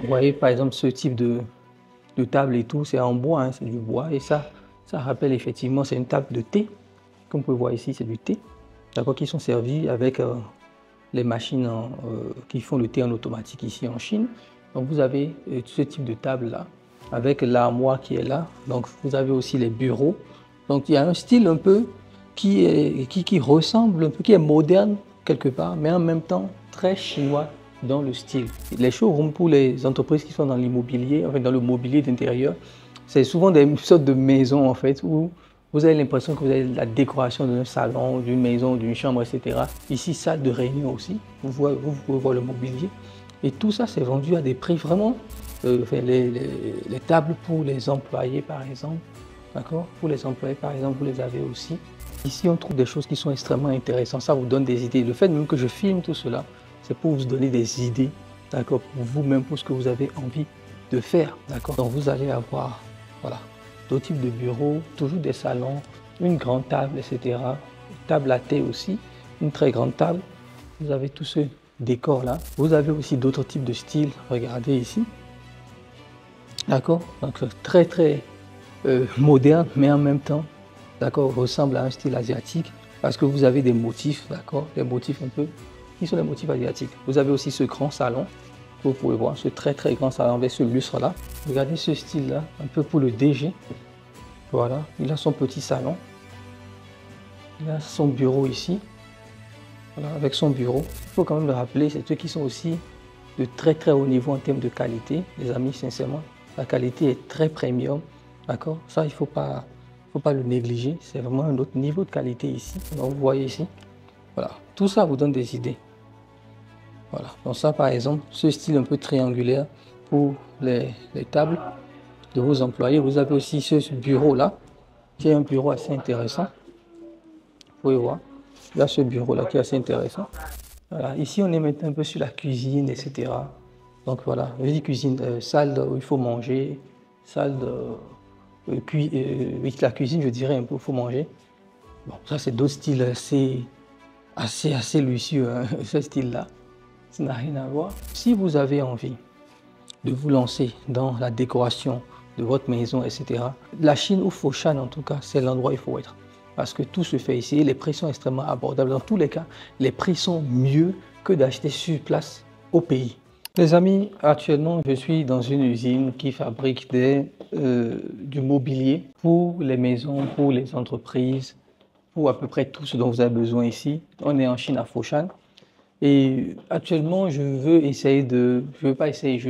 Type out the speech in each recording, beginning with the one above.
Vous voyez par exemple ce type de table et tout, c'est en bois, hein, c'est du bois. Et ça rappelle effectivement, c'est une table de thé. Comme vous pouvez voir ici, c'est du thé. D'accord, qui sont servis avec les machines qui font le thé en automatique ici en Chine. Donc vous avez ce type de table là, avec l'armoire qui est là. Donc vous avez aussi les bureaux. Donc il y a un style un peu qui ressemble un peu, qui est moderne quelque part, mais en même temps très chinois dans le style. Les showrooms pour les entreprises qui sont dans l'immobilier, enfin dans le mobilier d'intérieur, c'est souvent des sortes de maisons en fait où vous avez l'impression que vous avez la décoration d'un salon, d'une maison, d'une chambre, etc. Ici, salle de réunion aussi. Vous pouvez voir le mobilier. Et tout ça, c'est vendu à des prix vraiment... enfin, les tables pour les employés, par exemple. D'accord? Pour les employés, par exemple, vous les avez aussi. Ici, on trouve des choses qui sont extrêmement intéressantes. Ça vous donne des idées. Le fait même que je filme tout cela, c'est pour vous donner des idées, d'accord? Pour vous-même, pour ce que vous avez envie de faire, d'accord? Donc, vous allez avoir, voilà, d'autres types de bureaux, toujours des salons, une grande table, etc. Table à thé aussi, une très grande table. Vous avez tout ce décor-là. Vous avez aussi d'autres types de styles. Regardez ici. D'accord? Donc, très moderne, mais en même temps, d'accord, ressemble à un style asiatique parce que vous avez des motifs, d'accord? Des motifs un peu qui sont des motifs asiatiques. Vous avez aussi ce grand salon. Vous pouvez voir ce très grand salon avec ce lustre-là. Regardez ce style-là, un peu pour le DG. Voilà, il a son petit salon. Il a son bureau ici. Voilà, avec son bureau. Il faut quand même le rappeler, c'est ceux qui sont aussi de très haut niveau en termes de qualité. Les amis, sincèrement, la qualité est très premium. D'accord? Ça, il ne faut pas le négliger. C'est vraiment un autre niveau de qualité ici. Donc, vous voyez ici. Voilà. Tout ça vous donne des idées. Voilà. Donc ça, par exemple, ce style un peu triangulaire pour les tables de vos employés. Vous avez aussi ce bureau-là, qui est un bureau assez intéressant. Vous pouvez voir. Là, ce bureau-là qui est assez intéressant. Voilà. Ici, on est maintenant un peu sur la cuisine, etc. Donc voilà, je dis cuisine, salle où il faut manger, salle de oui, la cuisine, je dirais un peu où il faut manger. Bon, ça, c'est d'autres styles assez luxueux, hein, ce style-là. Ça n'a rien à voir. Si vous avez envie de vous lancer dans la décoration de votre maison, etc., la Chine ou Foshan, en tout cas, c'est l'endroit où il faut être. Parce que tout se fait ici, les prix sont extrêmement abordables. Dans tous les cas, les prix sont mieux que d'acheter sur place au pays. Les amis, actuellement, je suis dans une usine qui fabrique du mobilier pour les maisons, pour les entreprises, pour à peu près tout ce dont vous avez besoin ici. On est en Chine à Foshan. Et actuellement, je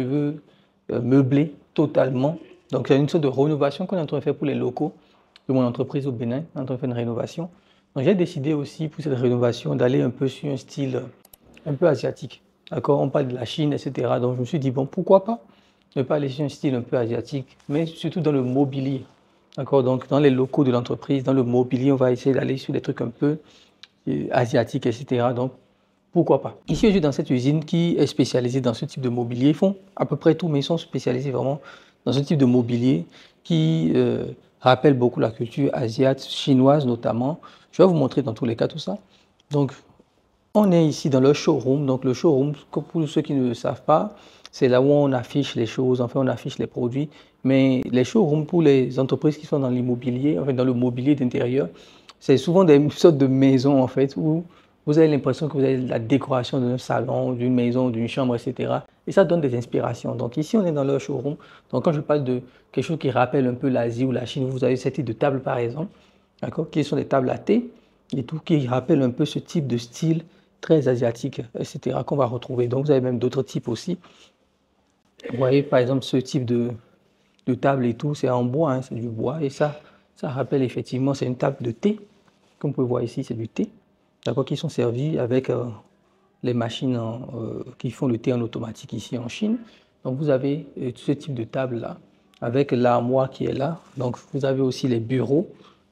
veux meubler totalement. Donc, il y a une sorte de rénovation qu'on est en train de faire pour les locaux de mon entreprise au Bénin. On est en train de faire une rénovation. Donc, j'ai décidé aussi pour cette rénovation d'aller un peu sur un style un peu asiatique. D'accord? On parle de la Chine, etc. Donc, je me suis dit, bon, pourquoi pas ne pas aller sur un style un peu asiatique, mais surtout dans le mobilier. D'accord? Donc, dans les locaux de l'entreprise, dans le mobilier, on va essayer d'aller sur des trucs un peu asiatiques, etc. Donc, pourquoi pas? Ici, je suis dans cette usine qui est spécialisée dans ce type de mobilier. Ils font à peu près tout, mais ils sont spécialisés vraiment dans ce type de mobilier qui rappelle beaucoup la culture asiatique, chinoise notamment. Je vais vous montrer dans tous les cas tout ça. Donc, on est ici dans le showroom. Donc, le showroom, pour ceux qui ne le savent pas, c'est là où on affiche les choses, enfin, on affiche les produits. Mais les showrooms pour les entreprises qui sont dans l'immobilier, enfin, dans le mobilier d'intérieur, c'est souvent des sortes de maisons, en fait, où vous avez l'impression que vous avez la décoration d'un salon, d'une maison, d'une chambre, etc. Et ça donne des inspirations. Donc, ici, on est dans le showroom. Donc, quand je parle de quelque chose qui rappelle un peu l'Asie ou la Chine, vous avez cette type de table, par exemple, d'accord, qui sont des tables à thé et tout, qui rappellent un peu ce type de style très asiatique, etc., qu'on va retrouver. Donc, vous avez même d'autres types aussi. Vous voyez, par exemple, ce type de table et tout, c'est en bois, hein, c'est du bois. Et ça rappelle effectivement, c'est une table de thé. Comme vous pouvez voir ici, c'est du thé, d'accord, qui sont servis avec les machines qui font le thé en automatique ici en Chine. Donc, vous avez ce type de table-là, avec l'armoire qui est là. Donc, vous avez aussi les bureaux.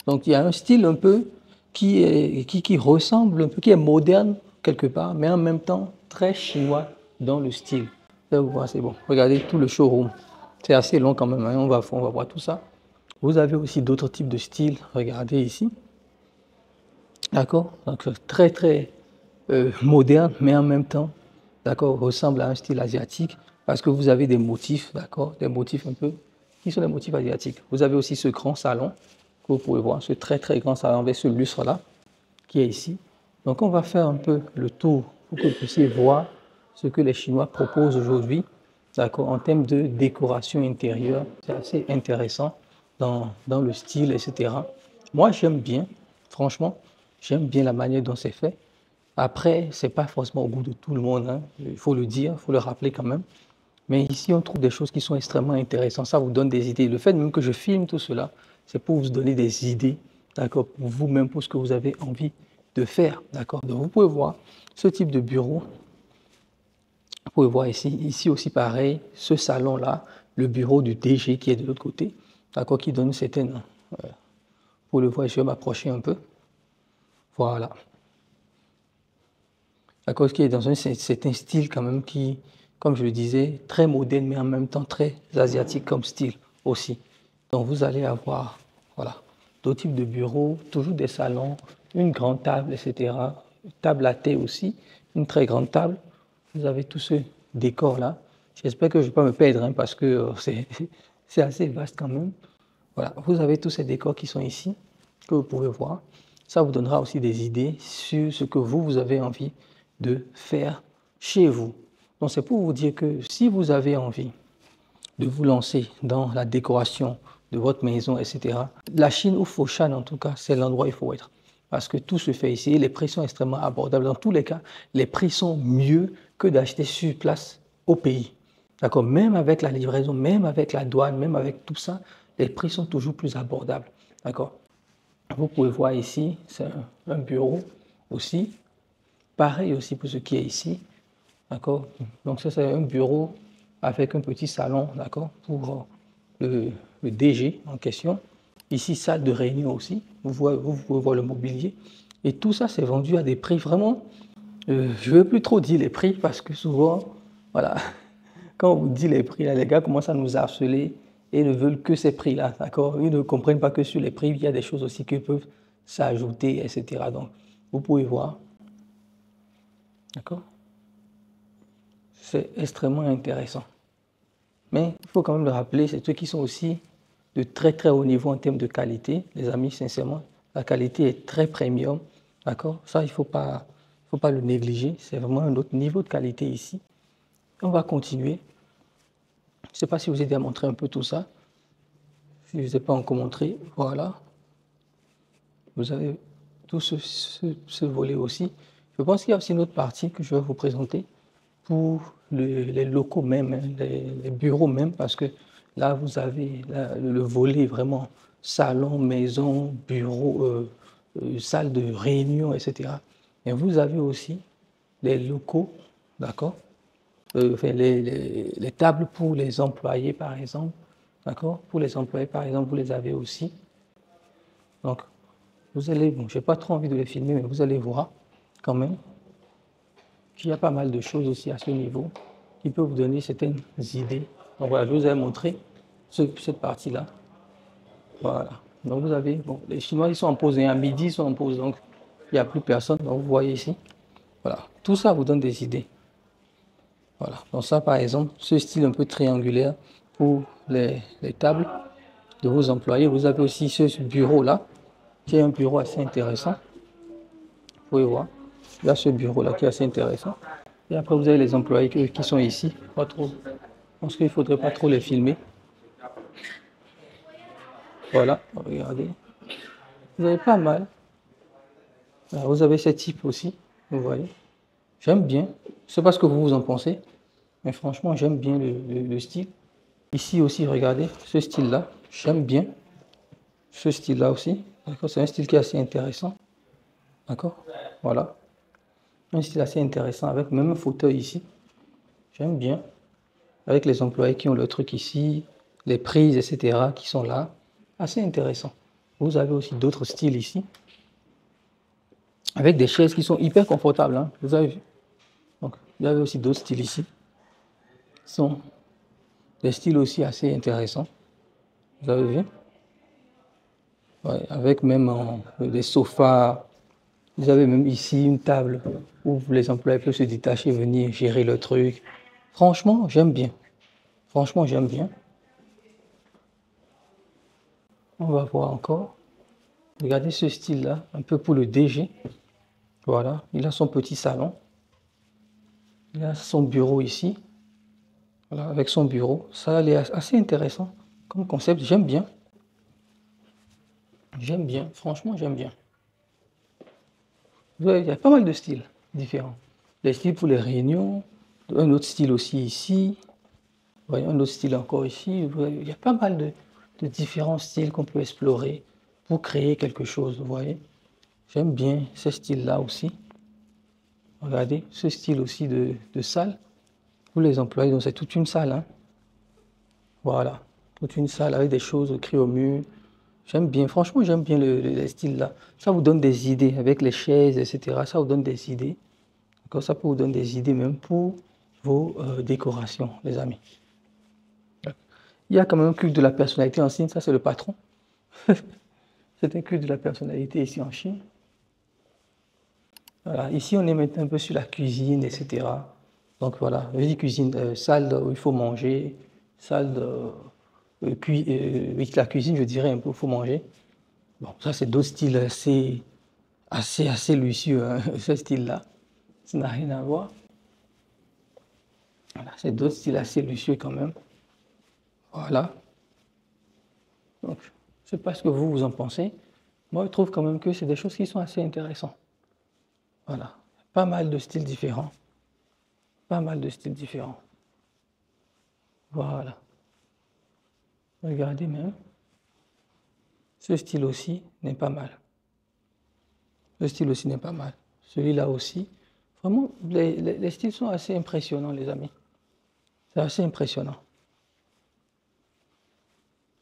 Donc, il y a un style un peu qui ressemble un peu, qui est moderne quelque part, mais en même temps très chinois dans le style. Là, vous voyez, c'est bon. Regardez tout le showroom. C'est assez long quand même, hein. On va voir tout ça. Vous avez aussi d'autres types de styles. Regardez ici. D'accord? Donc, très moderne, mais en même temps, d'accord, ressemble à un style asiatique parce que vous avez des motifs, d'accord, des motifs un peu, qui sont des motifs asiatiques. Vous avez aussi ce grand salon, que vous pouvez voir, ce très très grand salon avec ce lustre-là, qui est ici. Donc on va faire un peu le tour pour que vous puissiez voir ce que les Chinois proposent aujourd'hui, d'accord, en termes de décoration intérieure. C'est assez intéressant dans le style, etc. Moi, j'aime bien, franchement, j'aime bien la manière dont c'est fait. Après, ce n'est pas forcément au goût de tout le monde, hein. Il faut le dire, il faut le rappeler quand même. Mais ici, on trouve des choses qui sont extrêmement intéressantes. Ça vous donne des idées. Le fait même que je filme tout cela, c'est pour vous donner des idées, d'accord, pour vous-même, pour ce que vous avez envie de faire, d'accord. Donc, vous pouvez voir ce type de bureau. Vous pouvez voir ici aussi pareil, ce salon-là, le bureau du DG qui est de l'autre côté, d'accord, qui donne une certaine... pour le voir, je vais m'approcher un peu. Voilà. D'accord, qui est dans un certain style quand même qui, comme je le disais, très moderne, mais en même temps très asiatique comme style aussi. Donc vous allez avoir, voilà, d'autres types de bureaux, toujours des salons, une grande table, etc. Une table à thé aussi, une très grande table. Vous avez tout ce décor-là. J'espère que je ne vais pas me perdre, hein, parce que c'est assez vaste quand même. Voilà, vous avez tous ces décors qui sont ici, que vous pouvez voir. Ça vous donnera aussi des idées sur ce que vous avez envie de faire chez vous. Donc c'est pour vous dire que si vous avez envie de vous lancer dans la décoration de votre maison, etc., la Chine ou Foshan en tout cas, c'est l'endroit où il faut être. Parce que tout se fait ici, les prix sont extrêmement abordables. Dans tous les cas, les prix sont mieux que d'acheter sur place au pays. D'accord? Même avec la livraison, même avec la douane, même avec tout ça, les prix sont toujours plus abordables. D'accord? Vous pouvez voir ici, c'est un bureau aussi. Pareil aussi pour ce qui est ici. D'accord? Donc ça, c'est un bureau avec un petit salon, d'accord, pour le DG en question. Ici, salle de réunion aussi. Vous pouvez voir le mobilier. Et tout ça, c'est vendu à des prix vraiment... je ne veux plus trop dire les prix parce que souvent, voilà, quand on vous dit les prix, là, les gars commencent à nous harceler et ne veulent que ces prix-là, d'accord? Ils ne comprennent pas que sur les prix, il y a des choses aussi qui peuvent s'ajouter, etc. Donc, vous pouvez voir, d'accord? C'est extrêmement intéressant. Mais il faut quand même le rappeler, c'est ceux qui sont aussi de très très haut niveau en termes de qualité. Les amis, sincèrement, la qualité est très premium, d'accord? Ça, il ne faut pas le négliger. C'est vraiment un autre niveau de qualité ici. On va continuer. Je ne sais pas si vous aidez à montrer un peu tout ça. Si je ne vous ai pas encore montré, voilà. Vous avez tout ce volet aussi. Je pense qu'il y a aussi une autre partie que je vais vous présenter pour les locaux même, hein, les bureaux même, parce que là, vous avez le volet vraiment salon, maison, bureau, salle de réunion, etc. Et vous avez aussi les locaux, d'accord? Enfin, les tables pour les employés, par exemple, d'accord? Pour les employés, par exemple, vous les avez aussi. Donc, vous allez, bon, je n'ai pas trop envie de les filmer, mais vous allez voir quand même qu'il y a pas mal de choses aussi à ce niveau qui peuvent vous donner certaines idées. Donc voilà, je vous ai montré cette partie-là. Voilà. Donc vous avez, bon, les Chinois, ils sont en pause, à midi, ils sont en pause, donc il n'y a plus personne. Donc vous voyez ici. Voilà. Tout ça vous donne des idées. Voilà. Donc ça, par exemple, ce style un peu triangulaire pour les tables de vos employés. Vous avez aussi ce bureau-là, qui est un bureau assez intéressant. Vous pouvez voir. Il y a ce bureau-là qui est assez intéressant. Et après, vous avez les employés qui sont ici. Pas trop. Je pense qu'il ne faudrait pas trop les filmer. Voilà, regardez. Vous avez pas mal. Alors, vous avez ce type aussi, vous voyez. J'aime bien. Je ne sais pas ce que vous en pensez, mais franchement, j'aime bien le style. Ici aussi, regardez, ce style-là, j'aime bien. Ce style-là aussi, d'accord, c'est un style qui est assez intéressant. D'accord, voilà. Un style assez intéressant avec même un fauteuil ici. J'aime bien. Avec les employés qui ont le truc ici, les prises, etc. qui sont là. Assez intéressant. Vous avez aussi d'autres styles ici. Avec des chaises qui sont hyper confortables, hein. Vous avez vu. Donc, vous avez aussi d'autres styles ici. Ce sont des styles aussi assez intéressants. Vous avez vu. Ouais, avec même des sofas. Vous avez même ici une table où les employés peuvent se détacher, venir gérer le truc. Franchement, j'aime bien. Franchement, j'aime bien. On va voir encore. Regardez ce style-là, un peu pour le DG. Voilà, il a son petit salon. Il a son bureau ici. Voilà, avec son bureau. Ça, il est assez intéressant comme concept. J'aime bien. J'aime bien. Franchement, j'aime bien. Il y a pas mal de styles différents. Les styles pour les réunions. Un autre style aussi ici. Voyons un autre style encore ici. Il y a pas mal de différents styles qu'on peut explorer pour créer quelque chose. Vous voyez. J'aime bien ce style-là aussi. Regardez, ce style aussi de salle pour les employés. Donc c'est toute une salle. Hein. Voilà, toute une salle avec des choses écrites au mur. J'aime bien, franchement, j'aime bien le style là. Ça vous donne des idées avec les chaises, etc. Ça vous donne des idées. D'accord, ça peut vous donner des idées même pour vos décorations, les amis. Il y a quand même un culte de la personnalité en Chine. Ça, c'est le patron. C'est un culte de la personnalité ici en Chine. Voilà. Ici, on est maintenant un peu sur la cuisine, etc. Donc voilà, je dis cuisine, salle où il faut manger, salle de oui, la cuisine, je dirais un peu, il faut manger. Bon, ça, c'est d'autres styles assez luxueux, hein, ce style-là. Ça n'a rien à voir. Voilà, c'est d'autres styles assez luxueux quand même. Voilà. Donc, je ne sais pas ce que vous en pensez. Moi, je trouve quand même que c'est des choses qui sont assez intéressantes. Voilà. Pas mal de styles différents. Pas mal de styles différents. Voilà. Regardez même. Ce style aussi n'est pas mal. Le style aussi n'est pas mal. Celui-là aussi. Vraiment, les styles sont assez impressionnants, les amis. C'est assez impressionnant.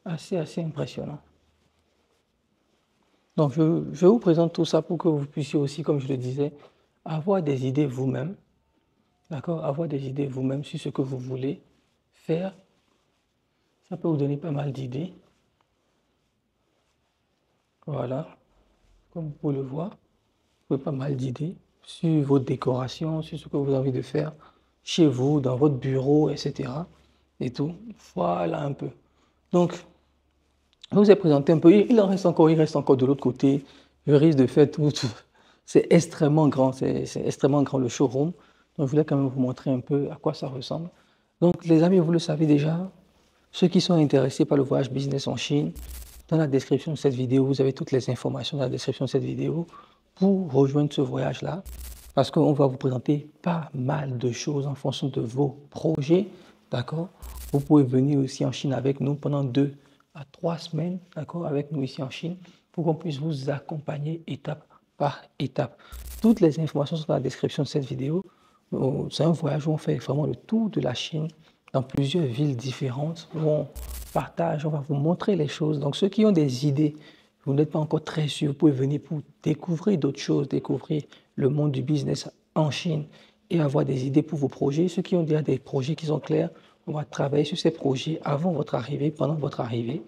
Assez impressionnant. Donc, je vous présente tout ça pour que vous puissiez aussi, comme je le disais, avoir des idées vous-même. D'accord? Avoir des idées vous-même sur ce que vous voulez faire. Ça peut vous donner pas mal d'idées. Voilà. Comme vous pouvez le voir, vous avez pas mal d'idées sur votre décoration, sur ce que vous avez envie de faire chez vous, dans votre bureau, etc. Et tout. Voilà un peu. Donc, je vous ai présenté un peu. Il reste encore de l'autre côté. Je risque de faire tout. C'est extrêmement grand. C'est extrêmement grand le showroom. Donc, je voulais quand même vous montrer un peu à quoi ça ressemble. Donc, les amis, vous le savez déjà. Ceux qui sont intéressés par le voyage business en Chine, dans la description de cette vidéo, vous avez toutes les informations dans la description de cette vidéo pour rejoindre ce voyage-là. Parce qu'on va vous présenter pas mal de choses en fonction de vos projets. D'accord? Vous pouvez venir aussi en Chine avec nous pendant 2 à 3 semaines, d'accord, avec nous ici en Chine, pour qu'on puisse vous accompagner étape par étape. Toutes les informations sont dans la description de cette vidéo. C'est un voyage où on fait vraiment le tour de la Chine dans plusieurs villes différentes, où on partage, on va vous montrer les choses. Donc ceux qui ont des idées, vous n'êtes pas encore très sûr, vous pouvez venir pour découvrir d'autres choses, découvrir le monde du business en Chine et avoir des idées pour vos projets. Ceux qui ont déjà des projets qui sont clairs, on va travailler sur ces projets avant votre arrivée, pendant votre arrivée,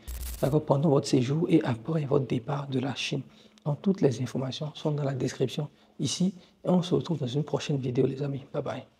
pendant votre séjour et après votre départ de la Chine. Donc toutes les informations sont dans la description ici et on se retrouve dans une prochaine vidéo les amis. Bye bye.